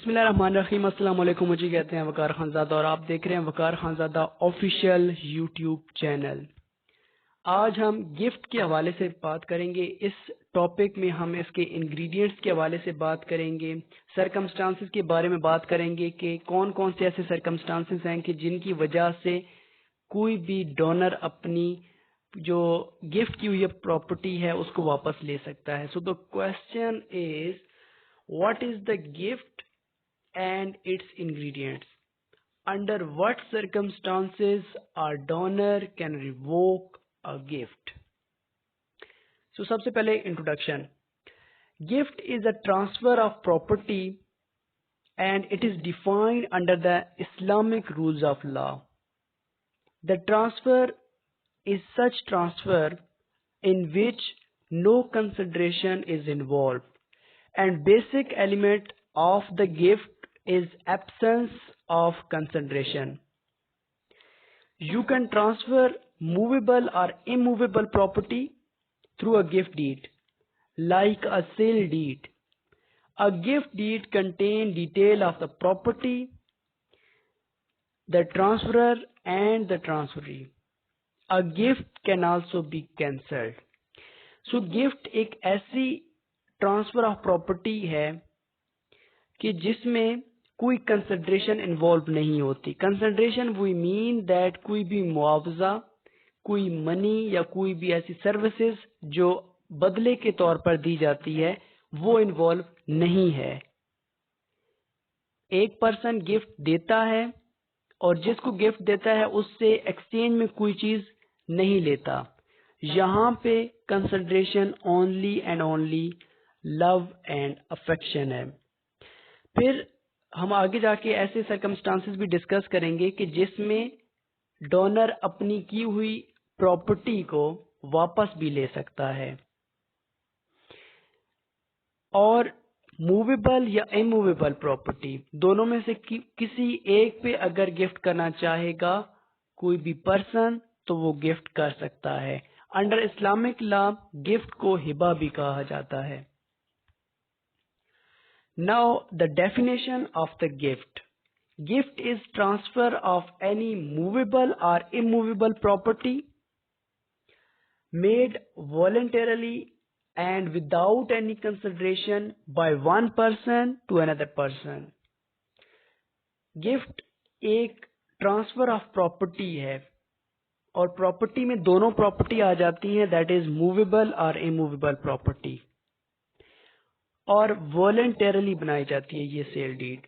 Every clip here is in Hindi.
बिस्मिल्लाहिर्रहमानिर्रहीम। अस्सलाम वालेकुम। मुझे कहते हैं वकार खानज़ादा और आप देख रहे हैं वकार खानज़ादा ऑफिशियल यूट्यूब चैनल। आज हम गिफ्ट के हवाले से बात करेंगे। इस टॉपिक में हम इसके इंग्रेडिएंट्स के हवाले से बात करेंगे, सरकमस्टांसेस के बारे में बात करेंगे कि कौन कौन से ऐसे सरकमस्टांसेस हैं कि जिनकी वजह से कोई भी डोनर अपनी जो गिफ्ट की हुई प्रॉपर्टी है उसको वापस ले सकता है। So the question is, what is the gift and its ingredients? Under what circumstances a donor can revoke a gift? So सबसे पहले introduction. Gift is a transfer of property and it is defined under the Islamic rules of law. The transfer is such transfer in which no consideration is involved, and basic element of the gift is absence of consideration. You can transfer movable or immovable property through a gift deed, like a sale deed. A gift deed contains detail of the property, the transferor and the transferee. A gift can also be cancelled. So gift एक ऐसी ट्रांसफर ऑफ प्रॉपर्टी है कि जिसमें कोई कंसिडरेशन इन्वॉल्व नहीं होती। कंसिडरेशन वी मीन दैट कोई भी मुआवजा, कोई मनी या कोई भी ऐसी सर्विसेज जो बदले के तौर पर दी जाती है वो इन्वॉल्व नहीं है। एक पर्सन गिफ्ट देता है और जिसको गिफ्ट देता है उससे एक्सचेंज में कोई चीज नहीं लेता। यहाँ पे consideration only and only love and affection है। फिर हम आगे जाके ऐसे सरकमस्टांसेस भी डिस्कस करेंगे कि जिसमें डोनर अपनी की हुई प्रॉपर्टी को वापस भी ले सकता है। और मूवेबल या इमूवेबल प्रॉपर्टी दोनों में से किसी एक पे अगर गिफ्ट करना चाहेगा कोई भी पर्सन तो वो गिफ्ट कर सकता है। अंडर इस्लामिक लॉ गिफ्ट को हिबा भी कहा जाता है। Now the definition of the gift. Gift is transfer of any movable or immovable property made voluntarily and without any consideration by one person to another person. Gift एक ट्रांसफर ऑफ प्रॉपर्टी है और प्रॉपर्टी में दोनों प्रॉपर्टी आ जाती है, दैट इज मूवेबल और इमूवेबल प्रॉपर्टी, और वॉलंटरली बनाई जाती है। ये सेल डीड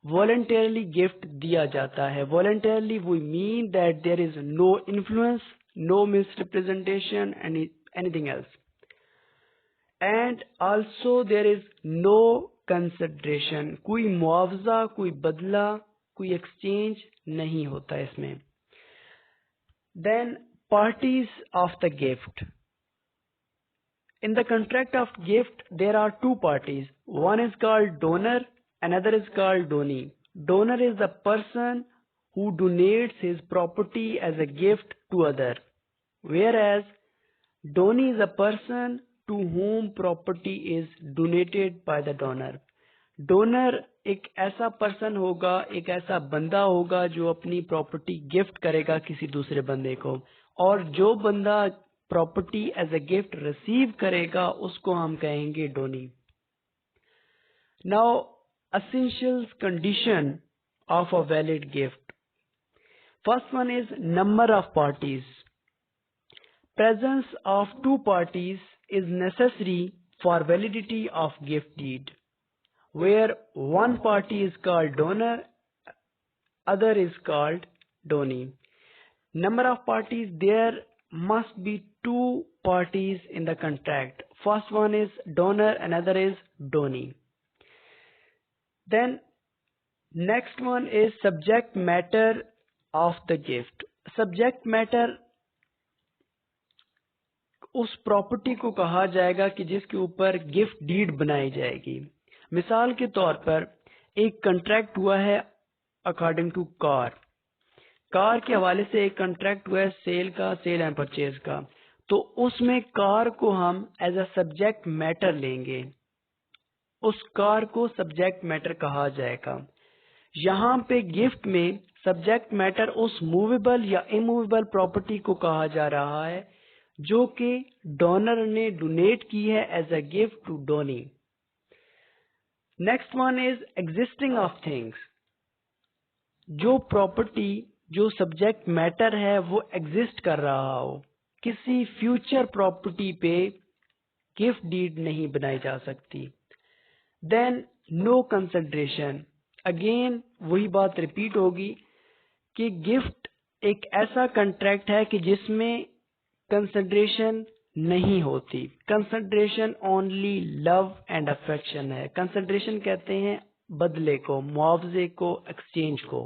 वॉलंटरली गिफ्ट दिया जाता है। Voluntarily we mean that there is no influence, no misrepresentation anything else, and also there is no consideration. कोई मुआवजा, कोई बदला, कोई एक्सचेंज नहीं होता इसमें। Then parties of the gift. In the contract of gift, there are two parties. One is called donor, another is called donee. Donor is the person who donates his property as a gift to other, whereas donee is a person to whom property is donated by the donor. Donor एक ऐसा पर्सन होगा, एक ऐसा बंदा होगा जो अपनी प्रॉपर्टी गिफ्ट करेगा किसी दूसरे बंदे को, और जो बंदा property as a gift receive करेगा उसको हम कहेंगे donee. Now essentials condition of a valid gift. First one is number of parties. Presence of two parties is necessary for validity of gift deed, where one party is called donor, other is called donee. Number of parties, there must be two parties in the contract. First one is donor, another is donee. Then next one is subject matter of the gift. Subject matter उस प्रॉपर्टी को कहा जाएगा कि जिसके ऊपर गिफ्ट डीड बनाई जाएगी। मिसाल के तौर पर एक कॉन्ट्रैक्ट हुआ है अकॉर्डिंग टू कार के हवाले से एक कॉन्ट्रैक्ट हुआ है सेल का, सेल एंड परचेज का, तो उसमें कार को हम एज अ सब्जेक्ट मैटर लेंगे। उस कार को सब्जेक्ट मैटर कहा जाएगा। यहाँ पे गिफ्ट में सब्जेक्ट मैटर उस मूवेबल या इमूवेबल प्रॉपर्टी को कहा जा रहा है जो कि डोनर ने डोनेट की है as a gift to donee. Next one is existing of things. जो प्रॉपर्टी, जो सब्जेक्ट मैटर है वो एग्जिस्ट कर रहा हो, किसी फ्यूचर प्रॉपर्टी पे गिफ्ट डीड नहीं बनाई जा सकती। देन नो कंसिडरेशन, अगेन वही बात रिपीट होगी कि गिफ्ट एक ऐसा कॉन्ट्रैक्ट है कि जिसमें कंसिडरेशन नहीं होती। Consideration only love and affection है। कंसिडरेशन कहते हैं बदले को, मुआवजे को, एक्सचेंज को।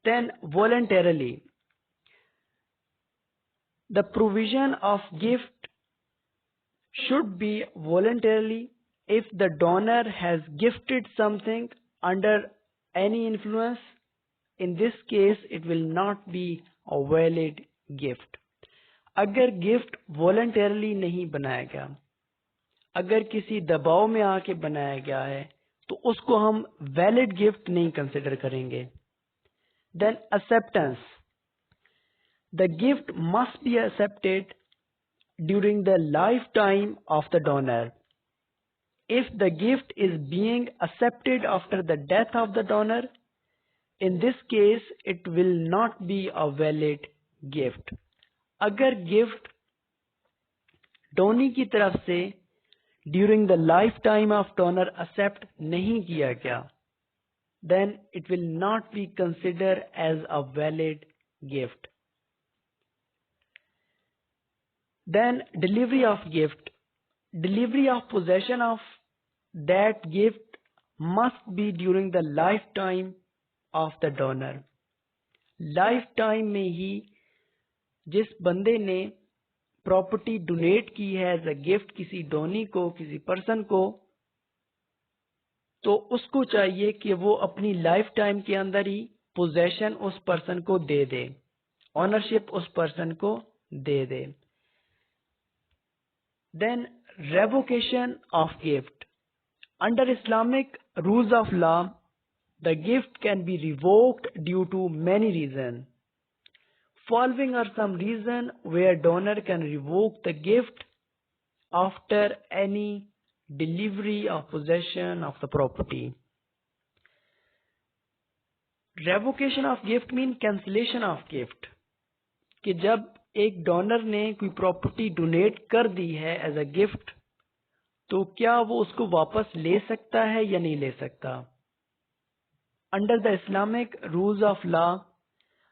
Then voluntarily, the provision of gift should be voluntarily. If the donor has gifted something under any influence, in this case it will not be a valid gift. अगर गिफ्ट voluntarily नहीं बनाया गया, अगर किसी दबाव में आके बनाया गया है, तो उसको हम वैलिड गिफ्ट नहीं कंसिडर करेंगे। Then acceptance, the gift must be accepted during the lifetime of the donor. If the gift is being accepted after the death of the donor, in this case it will not be a valid gift. अगर गिफ्ट डोनी की तरफ से during the life time of donor accept नहीं किया गया, then it will not be considered as a valid gift. Then delivery of gift. Delivery of possession of that gift must be during the lifetime of the donor. Lifetime में ही जिस बंदे ने प्रॉपर्टी डोनेट की है एज अ गिफ्ट किसी डोनी को, किसी पर्सन को, तो उसको चाहिए कि वो अपनी लाइफ टाइम के अंदर ही पोजेशन उस पर्सन को दे दे, ऑनरशिप उस पर्सन को दे दे। Then revocation of gift. Under Islamic rules of law, the gift can be revoked due to many reasons. Following are some reasons where donor can revoke the gift after any delivery or possession of the property. Revocation of gift mean cancellation of gift. कि जब एक डोनर ने कोई प्रॉपर्टी डोनेट कर दी है एज अ गिफ्ट, तो क्या वो उसको वापस ले सकता है या नहीं ले सकता। Under the Islamic rules of law,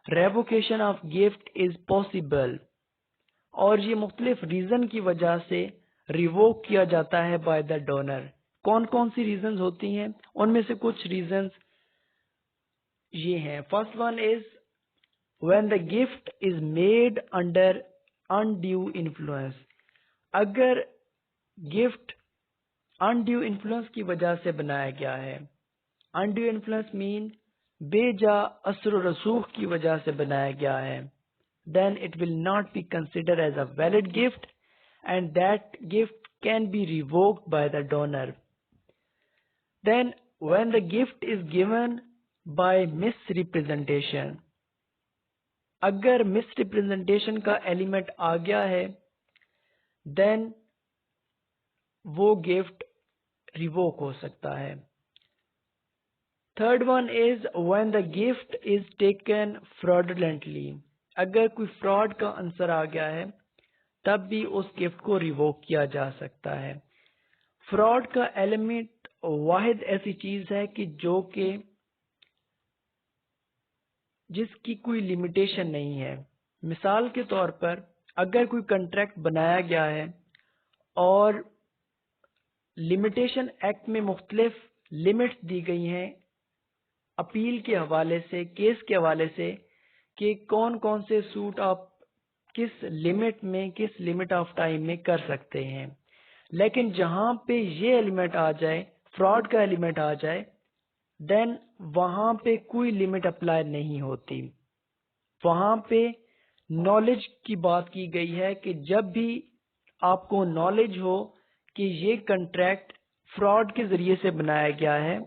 revocation of gift is possible, और ये मुख्तलिफ रीजन की वजह से रिवोक किया जाता है बाय द डोनर। कौन कौन सी रीजन होती हैं, उनमें से कुछ रीजन ये हैं। First one is when the gift is made under undue influence. अगर गिफ्ट undue influence की वजह से बनाया गया है, undue influence mean बेजा असर व रसूख की वजह से बनाया गया है, then it will not be considered as a valid gift and that gift can be revoked by the donor. Then when the gift is given by misrepresentation, अगर मिसरिप्रेजेंटेशन का एलिमेंट आ गया है, देन वो गिफ्ट रिवोक हो सकता है। Third one is when the gift is taken fraudulently. अगर कोई फ्रॉड का आंसर आ गया है, तब भी उस गिफ्ट को रिवोक किया जा सकता है। फ्रॉड का एलिमेंट वाहिद ऐसी चीज है कि जो कि जिसकी कोई लिमिटेशन नहीं है। मिसाल के तौर पर अगर कोई कॉन्ट्रैक्ट बनाया गया है और लिमिटेशन एक्ट में मुख्तलिफ लिमिट्स दी गई हैं अपील के हवाले से, केस के हवाले से, कि कौन कौन से सूट आप किस लिमिट में, किस लिमिट ऑफ टाइम में कर सकते हैं, लेकिन जहां पे ये एलिमेंट आ जाए, फ्रॉड का एलिमेंट आ जाए, देन वहां पे कोई लिमिट अप्लाई नहीं होती। वहां पे नॉलेज की बात की गई है कि जब भी आपको नॉलेज हो कि ये कॉन्ट्रैक्ट फ्रॉड के जरिए से बनाया गया है,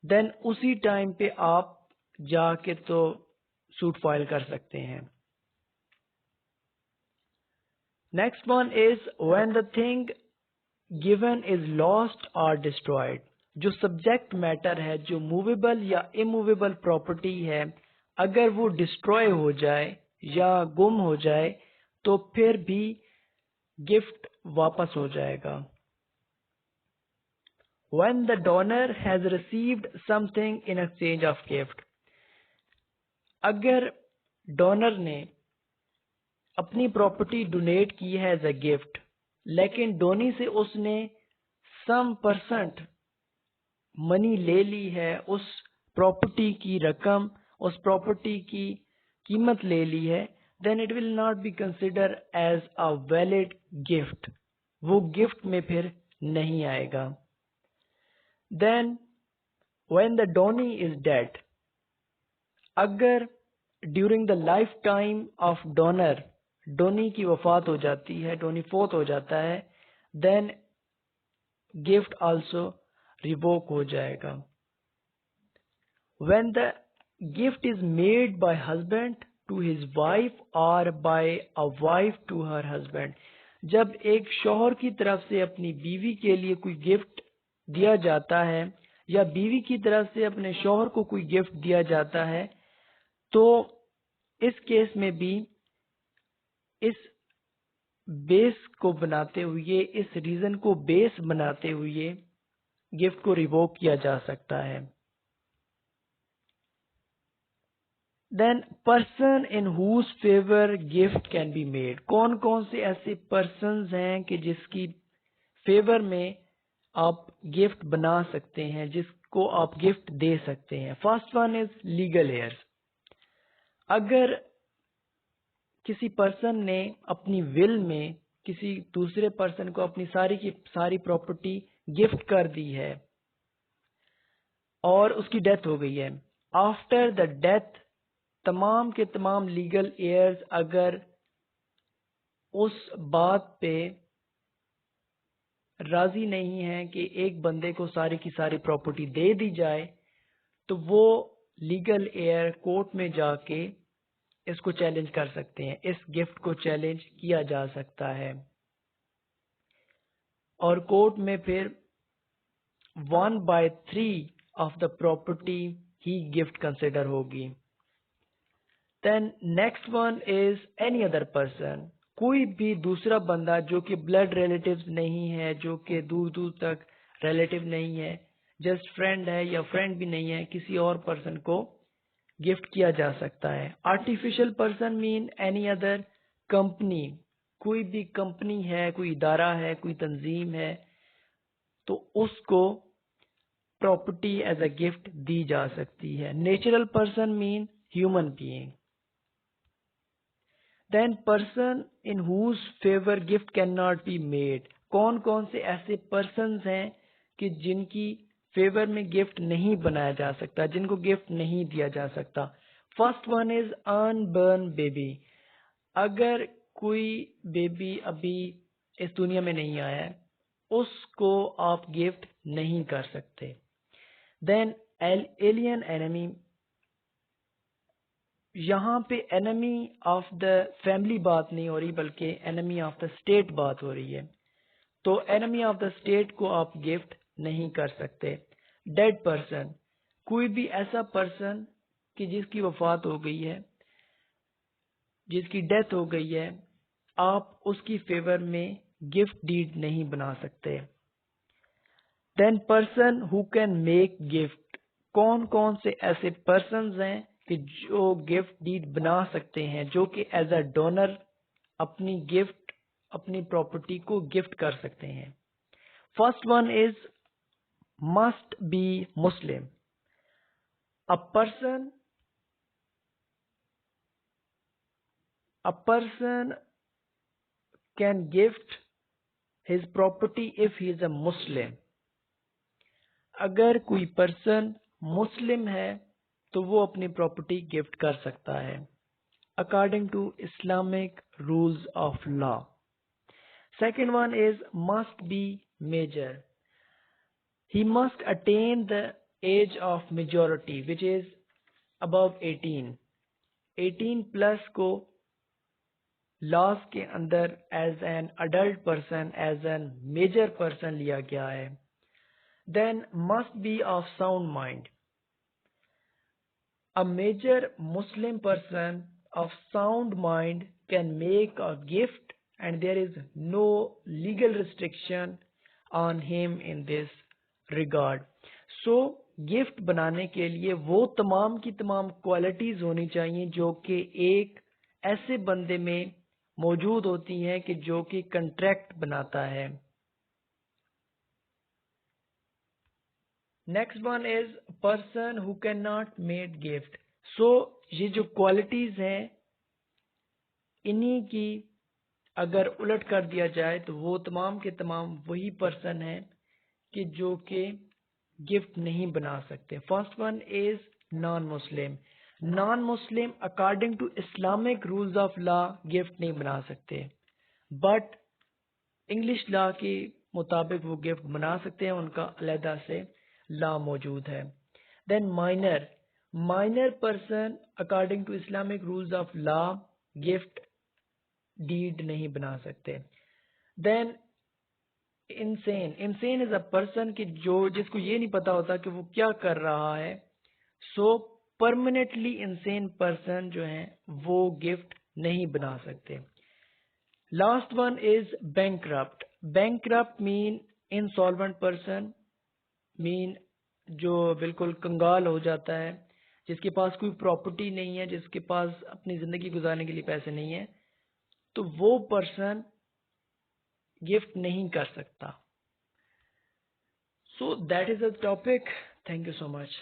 देन उसी टाइम पे आप जाके तो सूट फाइल कर सकते हैं। Next one is when the thing given is lost और डिस्ट्रॉयड। जो सब्जेक्ट मैटर है, जो मूवेबल या इमूवेबल प्रॉपर्टी है, अगर वो डिस्ट्रॉय हो जाए या गुम हो जाए तो फिर भी गिफ्ट वापस हो जाएगा। When the donor has received something in exchange of gift, अगर डोनर ने अपनी प्रॉपर्टी डोनेट की है एज अ गिफ्ट, लेकिन डोनी से उसने सम परसेंट मनी ले ली है, उस प्रॉपर्टी की रकम, उस प्रॉपर्टी की कीमत ले ली है, then it will not be consider as a valid gift. वो गिफ्ट में फिर नहीं आएगा। Then when the donee is dead, अगर during the life time of donor donee की वफात हो जाती है, डोनी फोत हो जाता है, देन गिफ्ट आल्सो रिवोक हो जाएगा। When the gift is made by husband to his wife और by a wife to her husband, जब एक शौहर की तरफ से अपनी बीवी के लिए कोई गिफ्ट दिया जाता है या बीवी की तरफ से अपने शौहर को कोई गिफ्ट दिया जाता है, तो इस केस में भी इस बेस को बनाते हुए, इस रीजन को बेस बनाते हुए गिफ्ट को रिवोक किया जा सकता है। Then person in whose favour gift can be made, कौन कौन से ऐसे पर्सन्स हैं कि जिसकी फेवर में आप गिफ्ट बना सकते हैं, जिसको आप गिफ्ट दे सकते हैं। First one is legal hairs. अगर किसी पर्सन ने अपनी विल में किसी दूसरे पर्सन को अपनी सारी की सारी प्रॉपर्टी गिफ्ट कर दी है और उसकी डेथ हो गई है, आफ्टर द डेथ तमाम के तमाम लीगल हेयर्स अगर उस बात पे राजी नहीं है कि एक बंदे को सारी की सारी प्रॉपर्टी दे दी जाए, तो वो लीगल हेयर कोर्ट में जाके इसको चैलेंज कर सकते हैं। इस गिफ्ट को चैलेंज किया जा सकता है और कोर्ट में फिर 1/3 ऑफ द प्रॉपर्टी ही गिफ्ट कंसिडर होगी। Then next one is any other person, कोई भी दूसरा बंदा जो कि ब्लड रिलेटिव्स नहीं है, जो कि दूर दूर तक रिलेटिव नहीं है, जस्ट फ्रेंड है या फ्रेंड भी नहीं है, किसी और पर्सन को गिफ्ट किया जा सकता है। Artificial person mean any other company, कोई भी कंपनी है, कोई इदारा है, कोई तंजीम है, तो उसको प्रॉपर्टी एज अ गिफ्ट दी जा सकती है। Natural person mean human being. Then person in whose favour gift cannot be made, कौन कौन से ऐसे पर्सन्स हैं कि जिनकी फेवर में गिफ्ट नहीं बनाया जा सकता, जिनको गिफ्ट नहीं दिया जा सकता। First one is unburn baby, अगर कोई बेबी अभी इस दुनिया में नहीं आया है, उसको आप गिफ्ट नहीं कर सकते। देन एलियन एनिमी, यहाँ पे एनिमी ऑफ द फैमिली बात नहीं हो रही बल्कि एनिमी ऑफ द स्टेट बात हो रही है, तो एनिमी ऑफ द स्टेट को आप गिफ्ट नहीं कर सकते। डेड पर्सन, कोई भी ऐसा पर्सन कि जिसकी वफात हो गई है, जिसकी डेथ हो गई है, आप उसकी फेवर में गिफ्ट डीड नहीं बना सकते। Then person who can make gift, कौन कौन से ऐसे पर्सन्स हैं कि जो गिफ्ट डीड बना सकते हैं, जो कि एज अ डोनर अपनी गिफ्ट, अपनी प्रॉपर्टी को गिफ्ट कर सकते हैं। First one is must be Muslim, a person can gift his property if he is a Muslim. अगर कोई पर्सन मुस्लिम है तो वो अपनी प्रॉपर्टी गिफ्ट कर सकता है according to Islamic rules of law. Second one is must be major, he must attain the age of majority which is above 18. 18 plus को लॉज के अंदर as an adult person, as an major person लिया गया है. Then must be of sound mind. A major Muslim person of sound mind can make a gift and there is no legal restriction on him in this regard. So gift बनाने के लिए वो तमाम की तमाम क्वालिटीज होनी चाहिए जो कि एक ऐसे बंदे में मौजूद होती हैं कि जो कि कंट्रैक्ट बनाता है. Next one is person who can not made gift. So ये जो क्वालिटीज हैं इन्हीं की अगर उलट कर दिया जाए तो वो तमाम के तमाम वही पर्सन हैं कि जो कि गिफ्ट नहीं बना सकते. First one is non Muslim. Non Muslim according to Islamic rules of law gift नहीं बना सकते, बट इंग्लिश लॉ के मुताबिक वो गिफ्ट बना सकते हैं, उनका अलहदा से लॉ मौजूद है. Then minor. Minor person according to Islamic rules of law gift deed नहीं बना सकते. Then insane. Insane is a person कि जो जिसको ये नहीं पता होता कि वो क्या कर रहा है. सो परमानेंटली इंसेन पर्सन जो है वो गिफ्ट नहीं बना सकते. Last one is bankrupt. Bankrupt mean insolvent person, mean जो बिल्कुल कंगाल हो जाता है, जिसके पास कोई प्रॉपर्टी नहीं है, जिसके पास अपनी जिंदगी गुजारने के लिए पैसे नहीं है, तो वो पर्सन गिफ्ट नहीं कर सकता. So that is the topic. Thank you so much.